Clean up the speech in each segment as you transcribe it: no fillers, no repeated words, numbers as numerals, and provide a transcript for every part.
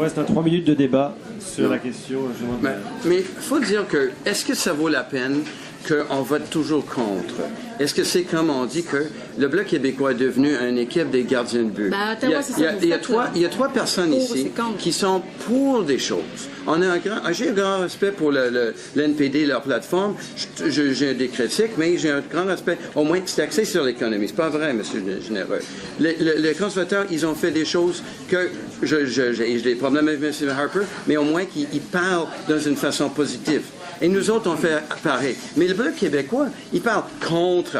Il reste 3 minutes de débat sur la question. Mais il faut dire que, est-ce que ça vaut la peine qu'on vote toujours contre? Est-ce que c'est comme on dit que le Bloc québécois est devenu une équipe des gardiens de but? Il y a trois personnes ici qui sont pour des choses. J'ai un grand respect pour l'NPD, leur plateforme. J'ai des critiques, mais j'ai un grand respect. Au moins, c'est axé sur l'économie. C'est pas vrai, M. Généreux. Les conservateurs, ils ont fait des choses que j'ai des problèmes avec M. Harper, mais au moins qu'ils parlent dans une façon positive. Et nous autres, on fait pareil. Mais le Bloc québécois, il parle contre.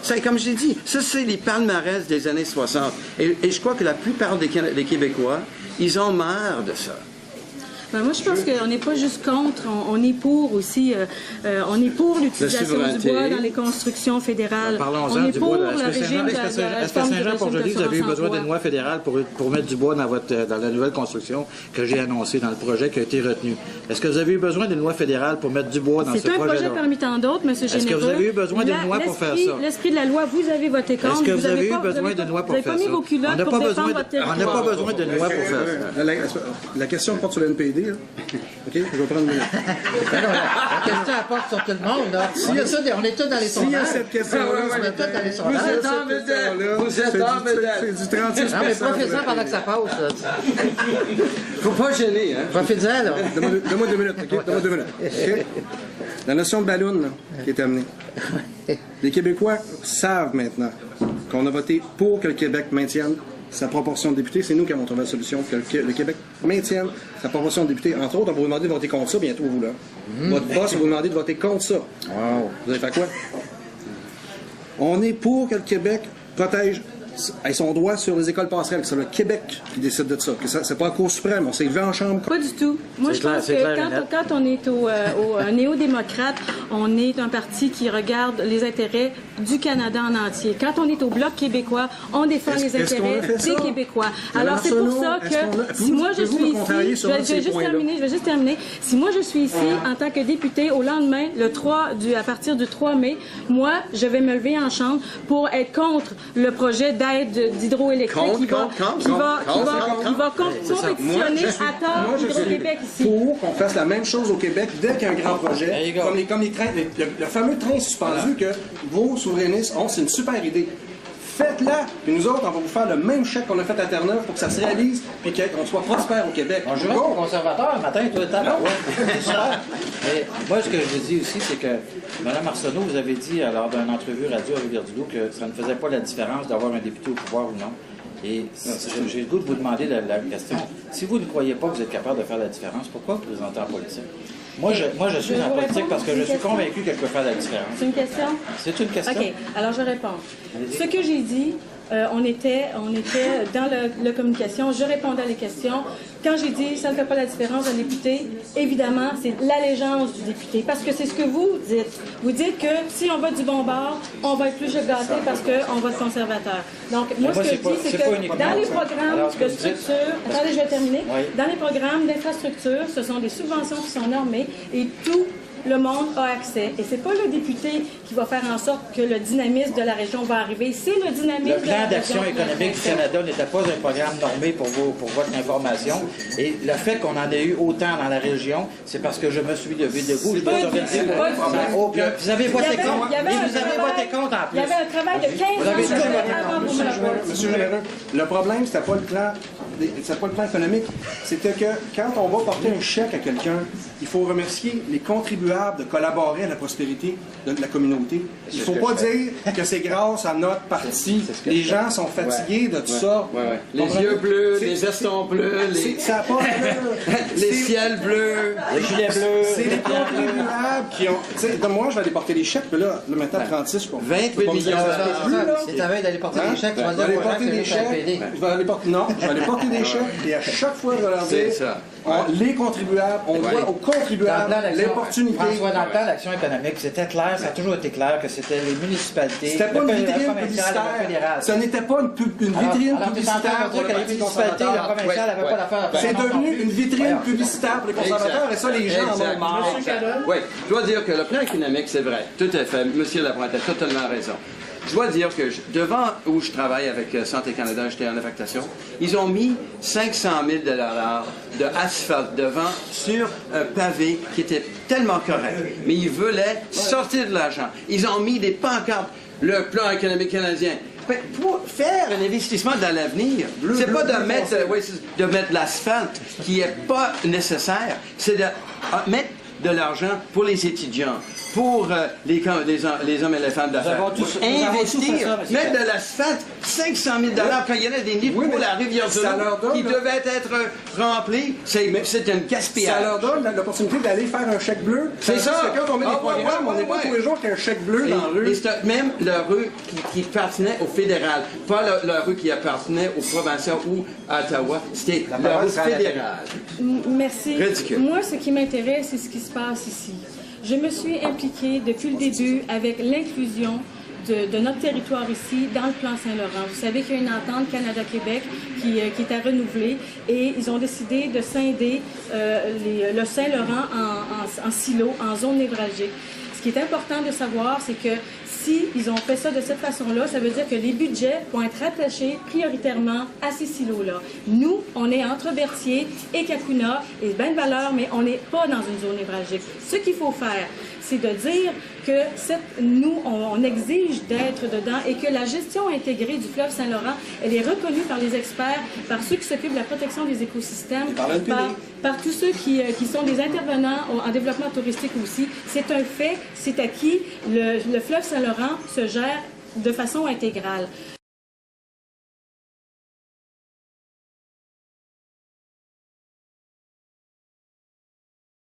C'est comme j'ai dit, ça, c'est les palmarès des années 60. Et je crois que la plupart des Québécois, ils ont marre de ça. Ben moi, je pense qu'on n'est pas juste contre, on est pour aussi. On est pour l'utilisation du bois dans les constructions fédérales. Parlons-en du bois. Est-ce que Saint-Jean-Port-Joli, vous avez eu besoin d'une loi fédérale pour mettre du bois dans la nouvelle construction que j'ai annoncée, dans le projet qui a été retenu? Est-ce que vous avez eu besoin d'une loi fédérale pour mettre du bois dans ce projet-là? C'est un projet parmi tant d'autres, M. Généreux. Est-ce que vous avez eu besoin d'une loi pour faire ça? L'esprit de la loi, vous avez voté contre. Est-ce que vous avez eu besoin d'une loi pour faire ça? Vous n'avez pas mis vos culottes pour défendre votre territoire. On n'a pas besoin d'une loi pour faire ça. La question porte sur le NPD. Là. OK? Je vais prendre une minute. La question apporte sur tout le monde. Là. On est tous dans les sondages. S'il y a cette question-là, on est tous dans les sondages. Vous êtes en vedette. C'est du 36%. Non, mais profite-en pendant que ça passe. Faut pas gêner, hein? Profite-en, là. Donne-moi 2 minutes, OK? Donne-moi 2 minutes. OK? La notion de ballon là, qui est amenée. Les Québécois savent maintenant qu'on a voté pour que le Québec maintienne sa proportion de députés. C'est nous qui avons trouvé la solution, que le Québec maintienne sa proportion de députés. Entre autres, on va vous demander de voter contre ça bientôt, vous, là. Votre boss va vous demander de voter contre ça. Wow. Vous allez faire quoi? On est pour que le Québec protège son droit sur les écoles passerelles, que c'est le Québec qui décide de ça. Que ça c'est pas la Cour suprême, on s'est élevé en chambre. Pas du tout. Moi, je pense que quand on est au néo-démocrate, on est un parti qui regarde les intérêts du Canada en entier. Quand on est au Bloc québécois, on défend les intérêts des Québécois. Alors, c'est pour ça que si moi je suis ici, je vais juste terminer. Si moi je suis ici en tant que député, au lendemain, à partir du 3 mai, moi, je vais me lever en chambre pour être contre le projet d'aide d'hydroélectrique qui va compétitionner à tort au Québec ici. Pour qu'on fasse la même chose au Québec dès qu'il y a un grand projet, comme les trains, le fameux train suspendu que vos souverainistes ont, c'est une super idée. Faites-la, puis nous autres, on va vous faire le même chèque qu'on a fait à Terre-Neuve pour que ça se réalise, puis qu'on soit prospère au Québec. On joue au conservateur le matin, tout le temps. Mais moi, ce que je vous dis aussi, c'est que, Mme Arsenault, vous avez dit, lors d'une entrevue radio à Rivière-du-Loup, que ça ne faisait pas la différence d'avoir un député au pouvoir ou non. Et j'ai le goût de vous demander la question. Si vous ne croyez pas que vous êtes capable de faire la différence, pourquoi vous présentez en politique? Moi, je suis en politique parce que je suis convaincu que je peux faire la différence. C'est une question? C'est une question. OK. Alors, je réponds. Ce que j'ai dit, on était dans la communication, je répondais à les questions. Quand j'ai dit ça ne fait pas la différence d'un député, évidemment, c'est l'allégeance du député. Parce que c'est ce que vous dites. Vous dites que si on vote du bon bord, on va être plus gâté parce qu'on vote conservateur. Donc, moi, ce que je dis, c'est que dans les programmes de structure, attendez, je vais terminer. Dans les programmes d'infrastructure, ce sont des subventions qui sont normées et tout le monde a accès. Et c'est pas le député qui va faire en sorte que le dynamisme de la région va arriver, c'est le dynamisme de la région. Le plan d'action économique du Canada n'était pas un programme normé pour votre information. Et le fait qu'on en ait eu autant dans la région, c'est parce que je me suis levé debout. Vous avez voté contre. Et vous avez voté contre en plus. Il y avait un travail de 15 ans. Monsieur Généreux, le problème, c'était pas le plan économique. C'était que quand on va porter un chèque à quelqu'un, il faut remercier les contribuables de collaborer à la prospérité de la communauté. Il ne faut pas dire que c'est grâce à notre parti. Les gens sont fatigués de tout ça. Les yeux bleus, les vestons bleus, les ciels bleus, les gilets bleus. C'est les contribuables qui ont... moi, je vais aller porter les chèques, mais là maintenant, 36, 28 millions. C'est ta veille d'aller porter des chèques. Je vais aller porter des chèques. Je vais aller porter des chèques et à chaque fois, je vais leur dire... les contribuables, on doit aux contribuables l'opportunité. François, dans le plan d'action économique, c'était clair, ça a toujours été clair que c'était les municipalités. C'était pas une vitrine publicitaire. Ce n'était pas une vitrine publicitaire pour les municipalités. La provinciale n'avait pas d'affaire. C'est devenu une vitrine publicitaire pour les conservateurs et ça, les gens en ont marre. Oui, je dois dire que le plan économique, c'est vrai. Tout à fait. Monsieur Lapointe a totalement raison. je dois dire que devant où je travaille avec Santé Canada, j'étais en affectation, ils ont mis 500 000 $ d'asphalte devant sur un pavé qui était tellement correct. Mais ils voulaient sortir de l'argent. Ils ont mis des pancartes, le plan économique canadien. Pour faire un investissement dans l'avenir, c'est pas de mettre l'asphalte qui est pas nécessaire, c'est de mettre de l'argent pour les étudiants, pour les hommes et les femmes d'affaires. Investir, mettre de l'asphalte, 500 000 $ quand il y en a des nids pour la rivière de l'eau qui devaient être remplis, c'est un gaspillage. Ça leur donne l'opportunité d'aller faire un chèque bleu. C'est ça. Parce que quand on met des programmes, on n'est pas tous les jours qu'un chèque bleu dans la rue. Et c'est même la rue qui appartenait au fédéral, pas la rue qui appartenait au provincial ou à Ottawa, c'était la rue fédérale. Merci. Ridicule. Moi, ce qui m'intéresse, c'est ce qui se passe ici. Je me suis impliquée depuis le début avec l'inclusion de notre territoire ici dans le plan Saint-Laurent. Vous savez qu'il y a une entente Canada-Québec qui est à renouveler et ils ont décidé de scinder le Saint-Laurent en silos, en zones névralgiques. Ce qui est important de savoir, c'est que si ils ont fait ça de cette façon-là, ça veut dire que les budgets vont être rattachés prioritairement à ces silos-là. Nous, on est entre Berthier et Kakuna et Bellevaleur, mais on n'est pas dans une zone névralgique. Ce qu'il faut faire, c'est de dire que nous, on exige d'être dedans et que la gestion intégrée du fleuve Saint-Laurent, elle est reconnue par les experts, par ceux qui s'occupent de la protection des écosystèmes, par tous ceux qui sont des intervenants en développement touristique aussi. C'est un fait, c'est acquis. Le fleuve Saint-Laurent se gère de façon intégrale.